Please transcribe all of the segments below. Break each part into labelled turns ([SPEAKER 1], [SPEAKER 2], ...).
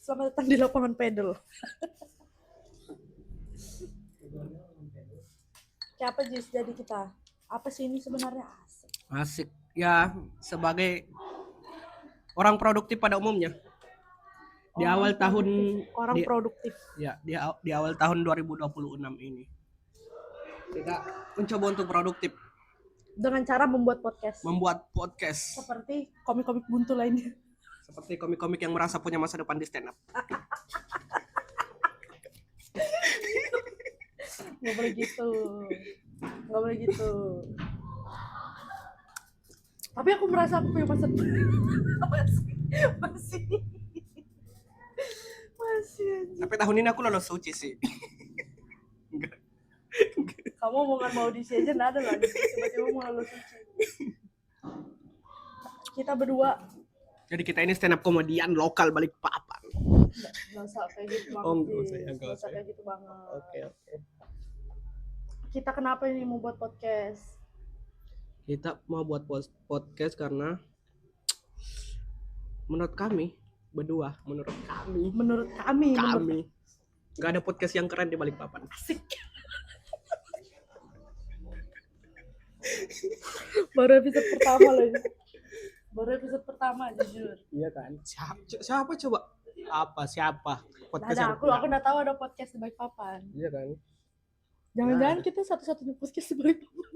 [SPEAKER 1] Selamat datang di lapangan pedal. Kayak apa Jis jadi kita? Apa sih ini sebenarnya?
[SPEAKER 2] Asik. Ya, sebagai orang produktif pada umumnya. Di awal tahun
[SPEAKER 1] Orang produktif.
[SPEAKER 2] Ya, di awal tahun 2026 ini. Kita mencoba untuk produktif
[SPEAKER 1] Dengan cara membuat podcast.
[SPEAKER 2] membuat podcast
[SPEAKER 1] Seperti komik-komik buntu lainnya.
[SPEAKER 2] seperti komik-komik yang merasa punya masa depan di stand up.
[SPEAKER 1] Nggak boleh gitu. Nggak boleh gitu. Tapi aku merasa aku punya masa depan. Masih. Anjir.
[SPEAKER 2] Tapi tahun ini aku lolos suci sih. Enggak.
[SPEAKER 1] Kamu omongan mau audisi aja nggak ada lagi. Tiba-tiba mau lulus suci. Kita berdua.
[SPEAKER 2] Jadi kita ini stand up komedian lokal Balikpapan.
[SPEAKER 1] Nggak usah kayak gitu banget.
[SPEAKER 2] Oh, nggak usah ya,
[SPEAKER 1] Nggak usah kayak gitu banget.
[SPEAKER 2] Oke.
[SPEAKER 1] Kita kenapa ini mau buat podcast?
[SPEAKER 2] Kita mau buat podcast karena menurut kami berdua, menurut kami nggak ada podcast yang keren di Balikpapan.
[SPEAKER 1] Asik. Baru episode pertama loh ini. Baru episode pertama jujur.
[SPEAKER 2] Iya kan? Siapa coba? Siapa? Podcast
[SPEAKER 1] Nah, aku nggak tahu ada podcast di Balikpapan.
[SPEAKER 2] Iya kan?
[SPEAKER 1] Jangan-jangan kita satu-satunya podcast di Balikpapan.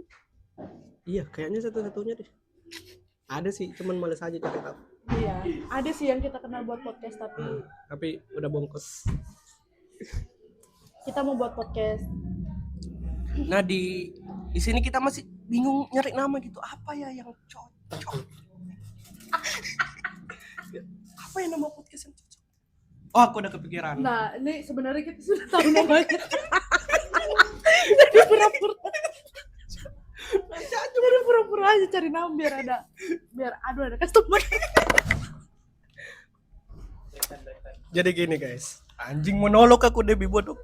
[SPEAKER 2] Iya, kayaknya satu-satunya deh. Ada sih, cuman males aja cari tahu.
[SPEAKER 1] Iya, ada sih yang kita kenal buat podcast
[SPEAKER 2] Tapi udah bongkos.
[SPEAKER 1] Kita mau buat podcast.
[SPEAKER 2] Nah, di sini kita masih bingung nyari nama gitu. Apa ya yang cocok? Apa ya nama podcast yang cocok? Oh, aku udah kepikiran.
[SPEAKER 1] Nah, ini sebenarnya kita sudah tahu namanya. Jadi pura-pura aja cari nama biar ada customer.
[SPEAKER 2] Jadi gini guys, anjing monolog aku Debbie bodoh.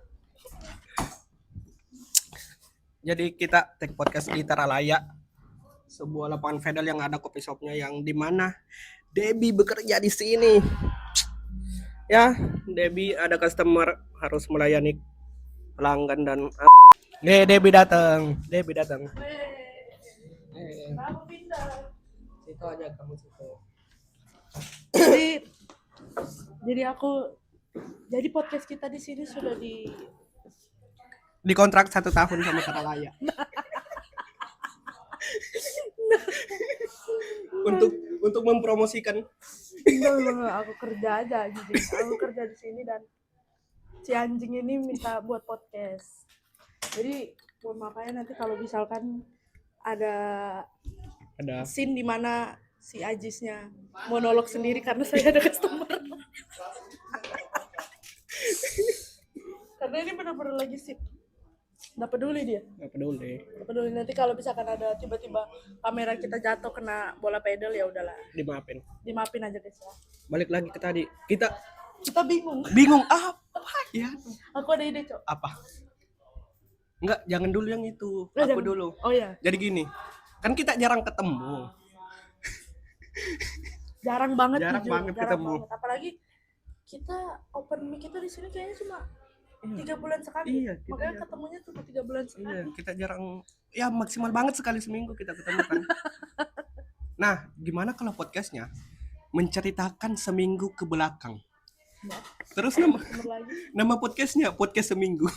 [SPEAKER 2] Jadi kita take podcast di Taralaya, sebuah lapangan pedal yang ada coffee shopnya, yang dimana Debbie bekerja di sini. Ya, Debbie ada customer, harus melayani pelanggan dan Debbie datang.
[SPEAKER 1] Kenapa pindah?
[SPEAKER 2] Situ aja kamu situ.
[SPEAKER 1] Jadi podcast kita di sini sudah
[SPEAKER 2] Di kontrak 1 tahun sama Taralaya. untuk mempromosikan.
[SPEAKER 1] Enggak, aku kerja aja gitu. Aku kerja di sini dan si anjing ini minta buat podcast. Jadi makanya nanti kalau misalkan ada scene di mana si Ajisnya monolog sendiri karena saya ada customer. Karena ini benar-benar lagi sip. Nggak peduli dia.
[SPEAKER 2] Nggak peduli.
[SPEAKER 1] Nanti kalau misalkan ada tiba-tiba kamera kita jatuh kena bola pedal ya udahlah. Dimaafin aja guys ya.
[SPEAKER 2] Balik lagi ke tadi. Kita
[SPEAKER 1] bingung.
[SPEAKER 2] Apa ya?
[SPEAKER 1] Aku ada ide, Cok.
[SPEAKER 2] Apa? Enggak, jangan dulu yang itu. Dulu.
[SPEAKER 1] Oh iya.
[SPEAKER 2] Jadi gini. Kan kita jarang ketemu.
[SPEAKER 1] Jarang banget
[SPEAKER 2] ketemu.
[SPEAKER 1] Apalagi kita open mic kita di sini kayaknya cuma 3 bulan sekali.
[SPEAKER 2] Iya,
[SPEAKER 1] makanya ketemunya cuma 3 bulan sekali.
[SPEAKER 2] Iya, kita jarang, ya maksimal banget sekali seminggu kita ketemu kan. Nah, gimana kalau podcastnya menceritakan seminggu ke belakang?
[SPEAKER 1] Nah,
[SPEAKER 2] terus nama podcastnya podcast seminggu.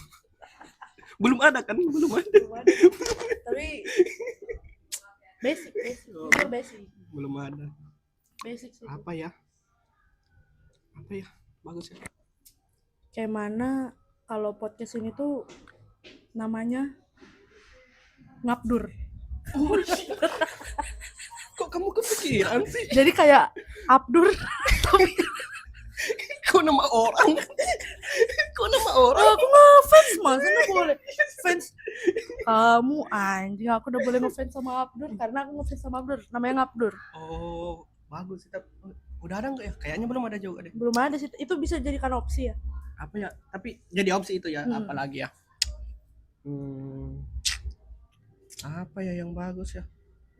[SPEAKER 2] Belum ada.
[SPEAKER 1] Tapi basic.
[SPEAKER 2] Belum ada.
[SPEAKER 1] Basic sih.
[SPEAKER 2] Apa ya? Bagus ya.
[SPEAKER 1] Kayak mana kalau podcast ini tuh namanya Ngabdur.
[SPEAKER 2] Kok kamu kepikiran sih?
[SPEAKER 1] Jadi kayak Abdur tapi
[SPEAKER 2] Kok nama orang?
[SPEAKER 1] Aku ngefans, masa nggak boleh fans? Kamu anjing, aku udah boleh ngefans sama Abdur karena aku ngefans sama Abdur. Namanya Ngabdur.
[SPEAKER 2] Oh, bagus sih. Udah ada nggak ya? Kayaknya belum ada juga deh.
[SPEAKER 1] Belum ada sih. Itu bisa jadikan opsi ya.
[SPEAKER 2] Apa ya? Tapi jadi opsi itu ya. Apalagi ya? Apa ya yang bagus ya?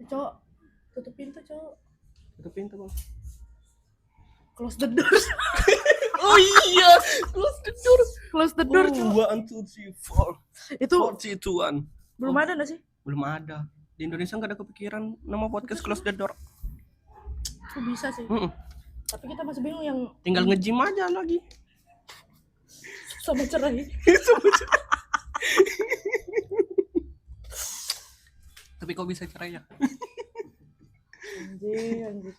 [SPEAKER 1] Cowok, tutup pintu cowok.
[SPEAKER 2] Tutup pintu bang.
[SPEAKER 1] Close the doors.
[SPEAKER 2] Oh iya.
[SPEAKER 1] Close the door, Cok.
[SPEAKER 2] 1, 2, 3, 4.
[SPEAKER 1] Itu
[SPEAKER 2] 4, 2, 1.
[SPEAKER 1] belum ada nggak sih?
[SPEAKER 2] Belum ada. Di Indonesia nggak ada kepikiran nama podcast Close the Door.
[SPEAKER 1] Kok bisa sih? Tapi kita masih bingung yang
[SPEAKER 2] Tinggal nge-gym aja lagi.
[SPEAKER 1] sama cerai.
[SPEAKER 2] Tapi kok bisa cerai ya?
[SPEAKER 1] Anjing.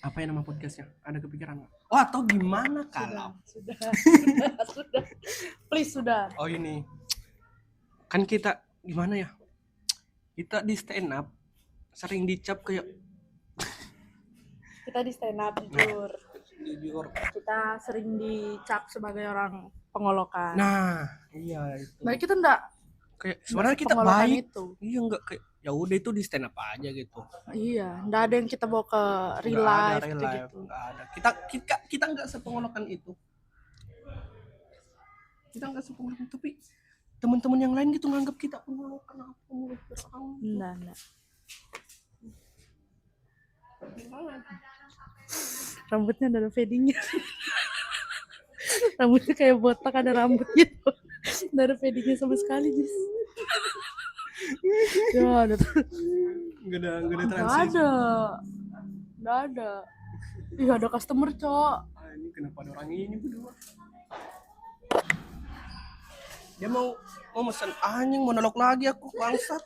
[SPEAKER 2] Apa ya nama podcastnya? Ada kepikiran nggak? Oh, atau gimana kalau?
[SPEAKER 1] Sudah. Please sudah.
[SPEAKER 2] Oh ini. Kan kita gimana ya? Kita di stand up sering dicap kayak
[SPEAKER 1] Kita di stand up jujur.
[SPEAKER 2] jujur.
[SPEAKER 1] Kita sering dicap sebagai orang pengolokan.
[SPEAKER 2] Nah, iya itu.
[SPEAKER 1] Baik kita enggak
[SPEAKER 2] Kayak sebenarnya kita
[SPEAKER 1] pengolokan
[SPEAKER 2] baik.
[SPEAKER 1] itu.
[SPEAKER 2] Iya enggak kayak ya udah itu di stand up aja gitu.
[SPEAKER 1] Iya, enggak ada yang kita bawa ke real
[SPEAKER 2] Nggak ada
[SPEAKER 1] life
[SPEAKER 2] real
[SPEAKER 1] gitu.
[SPEAKER 2] life, nggak ada. Kita nggak sepengolokan itu. Kita nggak sepengolokan tapi teman-teman yang lain gitu nganggap kita pengolokan apa mulut berang.
[SPEAKER 1] Enggak. Rambutnya ada fadingnya. Rambutnya kayak botak ada rambut gitu. Nggak ada fadingnya sama sekali, Jis. Ya, ada.
[SPEAKER 2] Nggak ada
[SPEAKER 1] Nggak
[SPEAKER 2] transisi.
[SPEAKER 1] ada. Ih, ada customer, Cok.
[SPEAKER 2] Ah, ini kenapa ada orang ini berdua? Dia mau mesen anjing monolog lagi aku bangsat.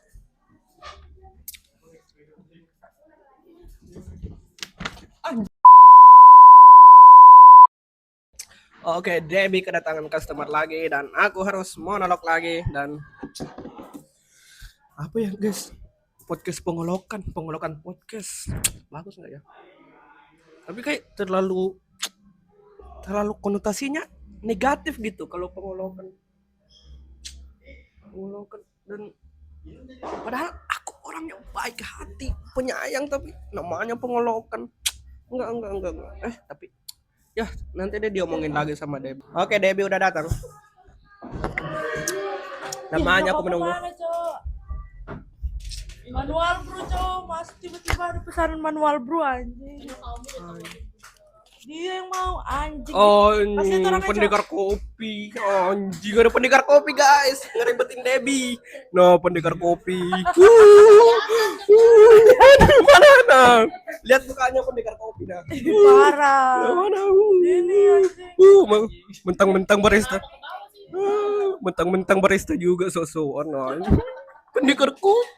[SPEAKER 2] Oke, Debbie kedatangan customer lagi dan aku harus monolog lagi dan apa ya guys? Podcast pengolokan podcast. Bagus nggak ya? Tapi kayak terlalu konotasinya negatif gitu kalau pengolokan dan padahal aku orang yang baik hati, penyayang tapi namanya pengolokan. Enggak. Tapi ya nanti dia diomongin lagi sama Debbie. Oke, Debbie udah datang. Namanya aku menunggu.
[SPEAKER 1] Mana, Cok? Manual bro, Cok. Masih tiba-tiba ada pesanan manual bro, anjing. Dia yang mau anjing.
[SPEAKER 2] Oh,
[SPEAKER 1] Pasti itu orangnya,
[SPEAKER 2] pendekar kopi. Anjing, ada pendekar kopi, guys. Ngeribetin Debbie. No, pendekar kopi. Mana? Lihat mukanya pendekar kopi dah.
[SPEAKER 1] Parah.
[SPEAKER 2] Mana?
[SPEAKER 1] Ini anjing.
[SPEAKER 2] Mentang-mentang barista. Mentang-mentang barista juga sok-sokan. Pendekar kopi.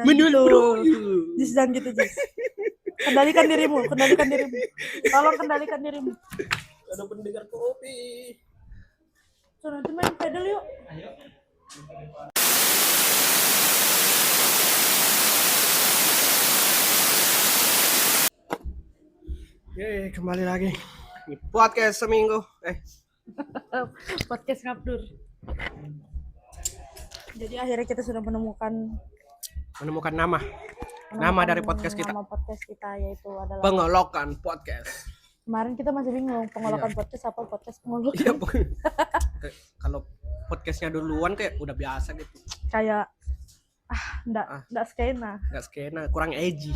[SPEAKER 2] Manual bro.
[SPEAKER 1] Jis, jangan gitu, Jis. Kendalikan dirimu. Tolong kendalikan dirimu.
[SPEAKER 2] Ada pendekar kopi.
[SPEAKER 1] So, nanti main pedal yuk.
[SPEAKER 2] Yeay, kembali lagi di podcast seminggu.
[SPEAKER 1] Podcast ngabdur. Jadi akhirnya kita sudah menemukan
[SPEAKER 2] nama dari podcast kita.
[SPEAKER 1] Nama podcast kita yaitu adalah
[SPEAKER 2] Pengolokan Podcast.
[SPEAKER 1] Kemarin kita masih bingung pengolokan podcast apa podcast pengolokan.
[SPEAKER 2] Iya, kalau podcastnya duluan kayak udah biasa gitu.
[SPEAKER 1] Kayak enggak skena.
[SPEAKER 2] Nggak skena, kurang edgy.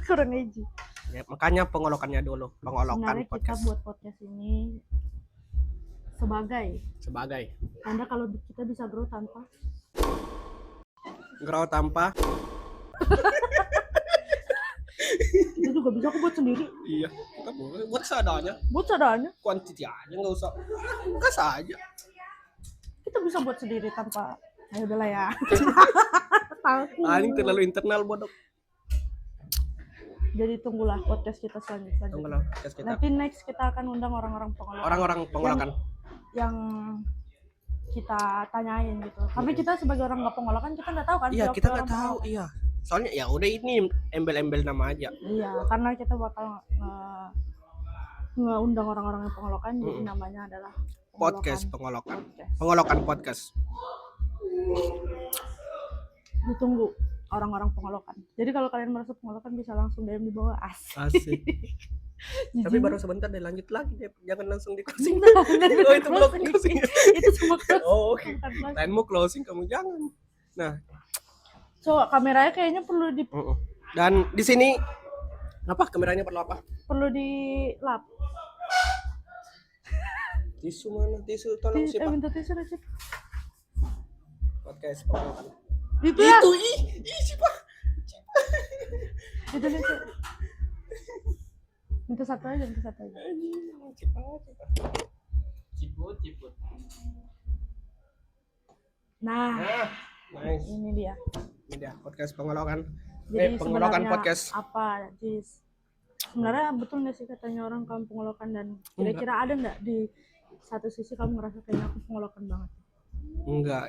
[SPEAKER 1] Kurang edgy.
[SPEAKER 2] Ya, makanya pengolokannya dulu, pengolokan
[SPEAKER 1] Sebenarnya kita
[SPEAKER 2] podcast.
[SPEAKER 1] buat podcast ini sebagai Anda kalau kita bisa grow tanpa itu juga bisa aku buat sendiri.
[SPEAKER 2] Iya, kita boleh buat seadanya. Kuantiti aja, nggak usah gas aja.
[SPEAKER 1] Kita bisa buat sendiri tanpa ya udahlah ya.
[SPEAKER 2] Ini terlalu internal bodoh.
[SPEAKER 1] Jadi tunggulah podcast kita selanjutnya.
[SPEAKER 2] Tunggulah podcast kita.
[SPEAKER 1] Nanti next kita akan undang orang-orang
[SPEAKER 2] pengolokan
[SPEAKER 1] yang kita tanyain gitu. Tapi kita sebagai orang nggak pengolokan kita nggak tahu kan.
[SPEAKER 2] Iya, kita nggak tahu. Iya. Soalnya ya udah ini embel-embel nama aja.
[SPEAKER 1] Iya, karena kita bakal ngeundang orang-orang yang pengolokan, jadi namanya adalah
[SPEAKER 2] podcast pengolokan podcast.
[SPEAKER 1] Ditunggu orang-orang pengolokan. Jadi kalau kalian merasa pengolokan bisa langsung DM di bawah.
[SPEAKER 2] Asik. Tapi baru sebentar deh, lanjut lagi deh. Jangan langsung di closing.
[SPEAKER 1] Oh,
[SPEAKER 2] itu belum closing.
[SPEAKER 1] Itu cuma closing.
[SPEAKER 2] Oh, oke. Lain mau closing kamu jangan. Nah,
[SPEAKER 1] kameranya kayaknya perlu di
[SPEAKER 2] dan di sini apa kameranya perlu apa?
[SPEAKER 1] Perlu dilap.
[SPEAKER 2] Tisu mana? Tisu tolong sih, Pak.
[SPEAKER 1] Minta tisu Rashid.
[SPEAKER 2] Podcast pengelokan.
[SPEAKER 1] Itu ya.
[SPEAKER 2] Itu sih, Pak.
[SPEAKER 1] Itu. Minta satu aja.
[SPEAKER 3] Ciput.
[SPEAKER 1] Nah,
[SPEAKER 2] Nice.
[SPEAKER 1] ini dia.
[SPEAKER 2] Ini dia podcast pengelokan.
[SPEAKER 1] Jadi
[SPEAKER 2] Pengelokan
[SPEAKER 1] sebenarnya
[SPEAKER 2] podcast.
[SPEAKER 1] apa, Jis? Sebenarnya betul nggak sih katanya orang kamu pengelokan, dan kira-kira ada nggak di satu sisi kamu ngerasa kayaknya aku pengelokan banget?
[SPEAKER 2] Enggak,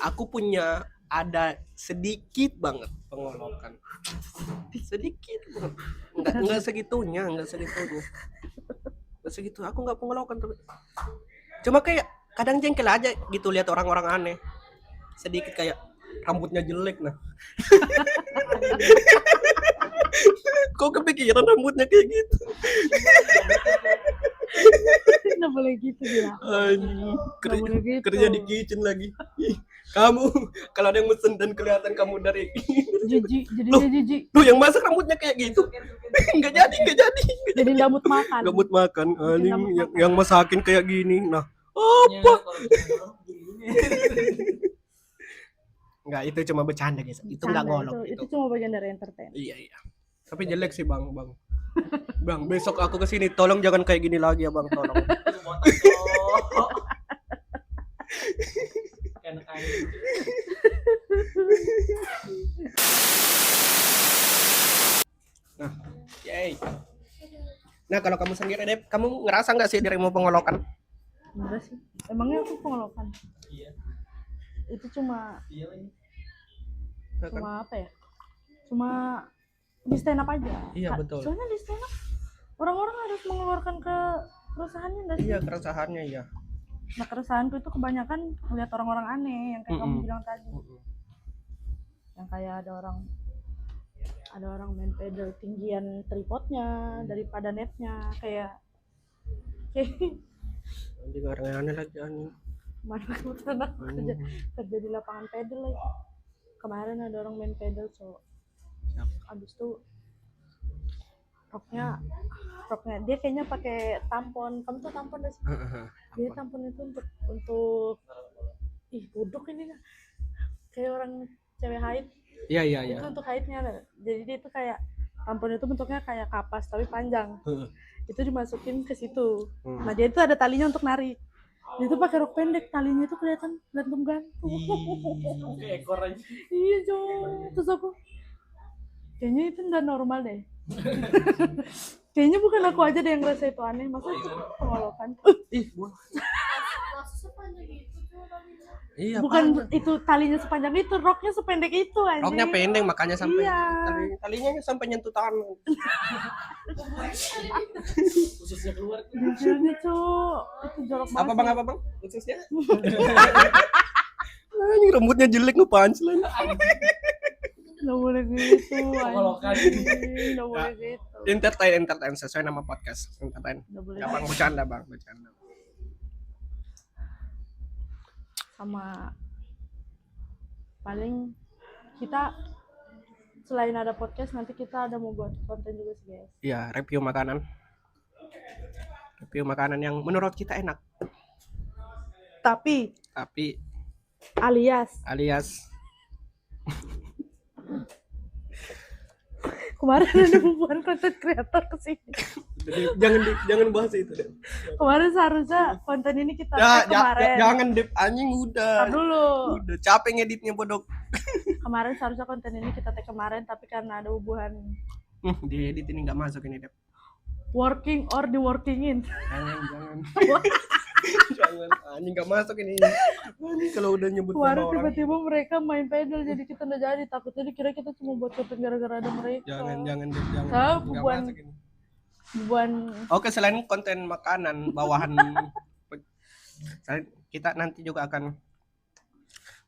[SPEAKER 2] aku punya ada sedikit banget pengolokan. Sedikit banget. Enggak segitunya. Enggak segitu. Aku enggak pengolokan tapi cuma kayak kadang jengkel aja gitu lihat orang-orang aneh. Sedikit kayak rambutnya jelek nah. Kok kepikiran rambutnya kayak gitu?
[SPEAKER 1] Nggak boleh gitu dia.
[SPEAKER 2] Anjing,
[SPEAKER 1] boleh gitu.
[SPEAKER 2] kerja di kitchen lagi. Ih, kamu kalau ada yang mesen dan kelihatan kamu dari
[SPEAKER 1] Jijik, jadinya jijik.
[SPEAKER 2] lu yang masak rambutnya kayak gitu. Enggak jadi.
[SPEAKER 1] Jadi nggak mood makan.
[SPEAKER 2] Gak mood makan. Anjing
[SPEAKER 1] nggak mood makan.
[SPEAKER 2] yang masakin kayak gini. Nah,
[SPEAKER 3] Ya,
[SPEAKER 2] apa?
[SPEAKER 3] kalau kita gini.
[SPEAKER 2] Enggak, itu cuma bercanda guys. Itu
[SPEAKER 1] Canda,
[SPEAKER 2] enggak ngolok
[SPEAKER 1] itu cuma bagian dari entertain.
[SPEAKER 2] Iya. Tapi jelek sih, Bang. Bang, besok aku ke sini tolong jangan kayak gini lagi ya, Bang, tolong.
[SPEAKER 3] Kan kain.
[SPEAKER 2] Nah, yay. Nah, kalau kamu sendiri, Dep, kamu ngerasa nggak sih dirimu pengolokan?
[SPEAKER 1] Enggak sih. Emangnya aku pengelokan?
[SPEAKER 3] Iya.
[SPEAKER 1] Itu cuma
[SPEAKER 3] Lagi.
[SPEAKER 1] apa ya? Cuma di stand up aja.
[SPEAKER 2] Iya, betul.
[SPEAKER 1] Soalnya di stand up orang-orang harus mengeluarkan ke keresahannya nggak sih?
[SPEAKER 2] Iya, keresahannya ya.
[SPEAKER 1] Nah, keresahanku itu kebanyakan melihat orang-orang aneh yang kayak kamu bilang tadi. Yang kayak ada orang main pedal tinggian tripodnya daripada netnya, kayak
[SPEAKER 2] Anjing orang aneh lagi anjing.
[SPEAKER 1] mana kebetulan aku kerja di lapangan pedal lagi. Kemarin ada orang main pedal, so abis itu roknya dia kayaknya pakai tampon. Kamu tuh tampon gak sih? Jadi tampon itu untuk duduk ini kan kayak orang cewek haid.
[SPEAKER 2] Iya.
[SPEAKER 1] Itu untuk haidnya. Jadi dia itu kayak tampon itu bentuknya kayak kapas tapi panjang. Itu dimasukin ke situ. Nah, dia itu ada talinya untuk narik. Dia itu pakai rok pendek, talinya itu kelihatan gantung-gantung.
[SPEAKER 3] Kayak ekor aja.
[SPEAKER 1] Iya, Jo. Terus aku kayaknya itu nggak normal deh. Kayaknya bukan aku aja deh yang ngerasa itu aneh. Masa itu pengolokan?
[SPEAKER 2] Iya,
[SPEAKER 1] Bukan itu talinya sepanjang itu, roknya sependek itu anjing.
[SPEAKER 2] roknya pendek makanya sampai
[SPEAKER 1] Iya.
[SPEAKER 2] talinya sampai nyentuh tangan.
[SPEAKER 3] Khususnya keluar.
[SPEAKER 1] Jujurnya, Cuk. Itu jorok banget.
[SPEAKER 2] Apa bang? Khususnya? Ini rambutnya jelek ngepunchline.
[SPEAKER 1] Nggak boleh gitu,
[SPEAKER 3] Pengolokan.
[SPEAKER 1] anjing. Nggak boleh gitu.
[SPEAKER 2] Entertain sesuai nama podcast. Entertain.
[SPEAKER 1] Nggak boleh
[SPEAKER 2] Ya, Bang, bercanda.
[SPEAKER 1] sama paling kita selain ada podcast nanti kita ada mau buat konten juga sih guys.
[SPEAKER 2] Iya, review makanan yang menurut kita enak
[SPEAKER 1] Tapi alias kemarin ada bukan konten kreator kesini.
[SPEAKER 2] jangan bahas itu deh.
[SPEAKER 1] Kemarin seharusnya konten ini kita tag kemarin.
[SPEAKER 2] Jangan dip anjing udah.
[SPEAKER 1] Ntar dulu.
[SPEAKER 2] Udah capek ngeditnya bodoh.
[SPEAKER 1] Kemarin seharusnya konten ini kita tag kemarin, tapi karena ada hubungan
[SPEAKER 2] Di edit ini nggak masuk ini dip.
[SPEAKER 1] working or the working in.
[SPEAKER 2] Jangan. Jangan anjing nggak masuk ini. Anjing kalau udah nyebut nama
[SPEAKER 1] Kemarin
[SPEAKER 2] orang.
[SPEAKER 1] tiba-tiba mereka main pedal jadi kita nggak jadi, takutnya dikira kita cuma buat konten gara-gara ada mereka.
[SPEAKER 2] Jangan.
[SPEAKER 1] Tahu,
[SPEAKER 2] Nggak
[SPEAKER 1] buan.
[SPEAKER 2] masuk ini.
[SPEAKER 1] Oke,
[SPEAKER 2] Selain konten makanan bawahan kita nanti juga akan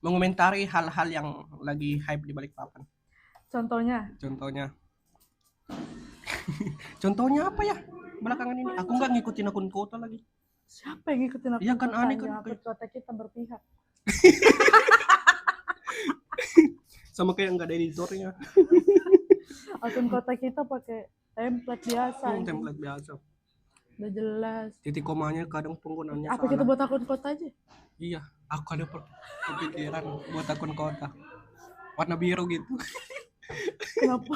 [SPEAKER 2] mengomentari hal-hal yang lagi hype di Balikpapan.
[SPEAKER 1] contohnya
[SPEAKER 2] Contohnya apa ya belakangan ini? Aku nggak ngikutin akun kota lagi.
[SPEAKER 1] siapa yang ngikutin akun
[SPEAKER 2] Iya kan, aneh
[SPEAKER 1] kotanya?
[SPEAKER 2] kan?
[SPEAKER 1] Akun kota kita berpihak.
[SPEAKER 2] Sama kayak nggak ada editornya.
[SPEAKER 1] Akun kota kita pakai template biasa.
[SPEAKER 2] Template biasa.
[SPEAKER 1] Udah jelas.
[SPEAKER 2] Titik komanya kadang penggunaannya
[SPEAKER 1] Apa kita
[SPEAKER 2] salah.
[SPEAKER 1] buat akun kota aja?
[SPEAKER 2] Iya, aku ada kepikiran buat akun kota warna biru gitu.
[SPEAKER 1] Kenapa?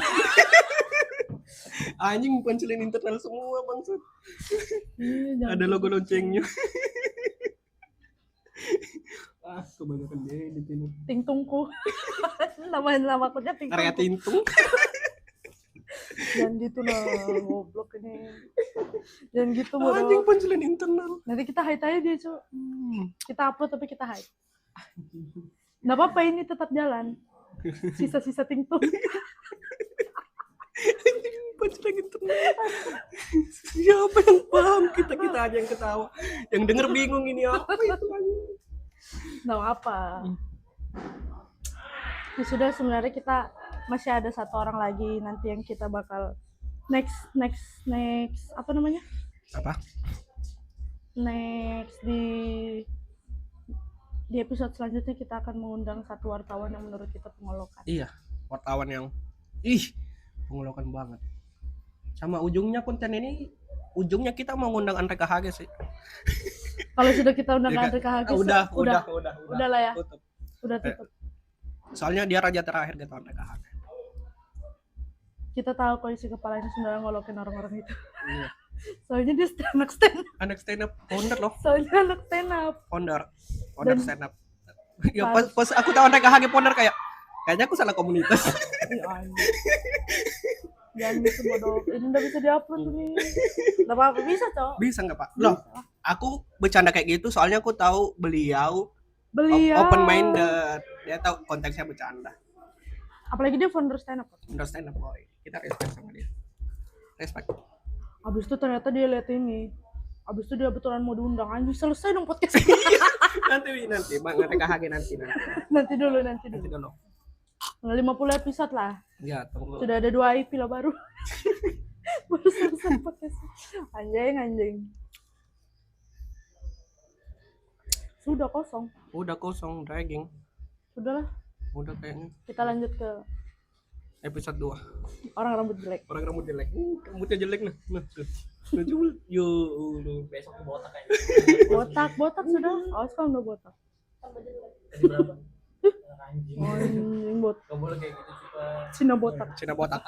[SPEAKER 2] Anjing pancelin internal semua bangsat.
[SPEAKER 1] Iya, jangan
[SPEAKER 2] Ada logo
[SPEAKER 1] gitu.
[SPEAKER 2] loncengnya. Kebanyakan deh di sini.
[SPEAKER 1] Tingtungku. Nama akunnya
[SPEAKER 2] Area
[SPEAKER 1] Tingtungku.
[SPEAKER 2] Tintung.
[SPEAKER 1] Jangan gitu lah, goblok ini. Jangan gitu
[SPEAKER 2] Anjing
[SPEAKER 1] bodoh.
[SPEAKER 2] pancelin internal.
[SPEAKER 1] Nanti kita hide aja dia, Cuk. Kita upload tapi kita hide. Nggak apa-apa, ini tetap jalan. Sisa-sisa Tingtung.
[SPEAKER 2] Pancelin internal. Siapa yang paham? Kita aja yang ketawa. Yang denger bingung ini apa itu anjing.
[SPEAKER 1] Nggak apa. Ya sudah, sebenarnya kita masih ada satu orang lagi nanti yang kita bakal next apa namanya?
[SPEAKER 2] Apa?
[SPEAKER 1] Next di episode selanjutnya kita akan mengundang satu wartawan yang menurut kita pengolokan.
[SPEAKER 2] Iya, wartawan yang pengolokan banget. Sama ujungnya konten ini, ujungnya kita mau ngundang Andre Kahage sih.
[SPEAKER 1] Kalau sudah kita undang
[SPEAKER 2] Ya,
[SPEAKER 1] Andre Kahage,
[SPEAKER 2] udah
[SPEAKER 1] lah ya.
[SPEAKER 2] tutup.
[SPEAKER 1] Udah tutup.
[SPEAKER 2] Soalnya dia raja terakhir gitu Andre Kahage.
[SPEAKER 1] Kita tahu kok isi kepalanya sebenarnya ngolokin orang-orang itu.
[SPEAKER 2] Iya.
[SPEAKER 1] Soalnya dia anak stand up.
[SPEAKER 2] Anak stand up founder loh,
[SPEAKER 1] Soalnya anak stand up.
[SPEAKER 2] founder
[SPEAKER 1] Dan-
[SPEAKER 2] stand up. Ya pas aku tahu Andre Kahage founder kayaknya aku salah komunitas.
[SPEAKER 1] Ih, anjing. Jangan gitu bodoh. Ini udah bisa diupload nih. Gak apa-apa, bisa Cok.
[SPEAKER 2] Bisa nggak Pak? Loh, aku bercanda kayak gitu soalnya aku tahu beliau
[SPEAKER 1] Beliau
[SPEAKER 2] open minded. Dia tahu konteksnya bercanda.
[SPEAKER 1] apalagi dia founder stand up.
[SPEAKER 2] Founder stand up boy. Kita respect sama dia. Respect.
[SPEAKER 1] Abis itu ternyata dia lihat ini. Abis itu dia betulan mau diundang. Anjing, selesai dong podcast ini.
[SPEAKER 2] nanti Bang Andre Kahage nanti.
[SPEAKER 1] nanti dulu.
[SPEAKER 2] Nanti dulu.
[SPEAKER 1] 50 episode lah.
[SPEAKER 2] Ya, tunggu.
[SPEAKER 1] Sudah ada 2 IP lah baru. Baru selesai podcast. Anjing. Sudah kosong.
[SPEAKER 2] Udah kosong dragging.
[SPEAKER 1] Sudahlah.
[SPEAKER 2] Udah kayaknya
[SPEAKER 1] Kita lanjut ke
[SPEAKER 2] episode 2.
[SPEAKER 1] orang rambut jelek.
[SPEAKER 2] Orang rambut jelek. Rambutnya jelek nah. Tuh. Coba. Yo, lu.
[SPEAKER 3] Besok botak kayaknya.
[SPEAKER 1] Botak sudah. Awas kan udah botak.
[SPEAKER 3] Tadi berapa? Anjing.
[SPEAKER 1] Anjing botak.
[SPEAKER 3] Gak boleh kayak gitu sih, Pak.
[SPEAKER 1] Cina botak.
[SPEAKER 2] Cina botak.